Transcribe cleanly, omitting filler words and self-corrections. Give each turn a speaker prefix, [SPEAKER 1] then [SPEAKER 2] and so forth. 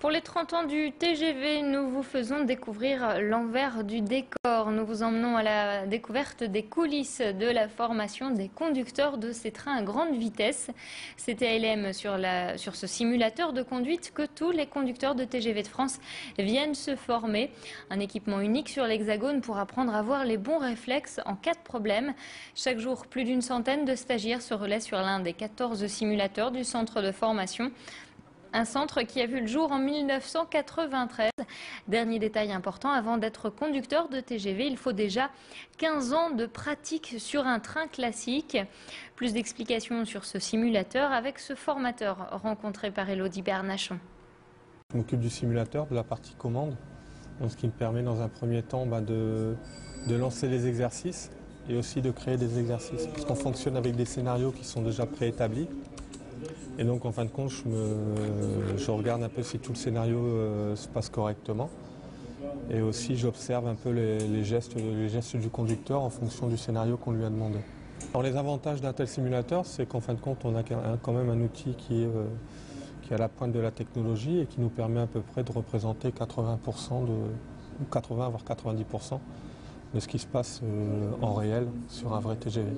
[SPEAKER 1] Pour les 30 ans du TGV, nous vous faisons découvrir l'envers du décor. Nous vous emmenons à la découverte des coulisses de la formation des conducteurs de ces trains à grande vitesse. C'était ALM sur ce simulateur de conduite que tous les conducteurs de TGV de France viennent se former. Un équipement unique sur l'Hexagone pour apprendre à avoir les bons réflexes en cas de problème. Chaque jour, plus d'une centaine de stagiaires se relaient sur l'un des 14 simulateurs du centre de formation. Un centre qui a vu le jour en 1993. Dernier détail important, avant d'être conducteur de TGV, il faut déjà 15 ans de pratique sur un train classique. Plus d'explications sur ce simulateur avec ce formateur rencontré par Elodie Bernachon.
[SPEAKER 2] Je m'occupe du simulateur, de la partie commande, donc ce qui me permet dans un premier temps de lancer les exercices et aussi de créer des exercices. Parce qu'on fonctionne avec des scénarios qui sont déjà préétablis. Et donc en fin de compte, je regarde un peu si tout le scénario se passe correctement. Et aussi j'observe un peu les gestes du conducteur en fonction du scénario qu'on lui a demandé. Alors, les avantages d'un tel simulateur, c'est qu'en fin de compte, on a quand même un outil qui est à la pointe de la technologie et qui nous permet à peu près de représenter 80% ou 80 voire 90% de ce qui se passe en réel sur un vrai TGV.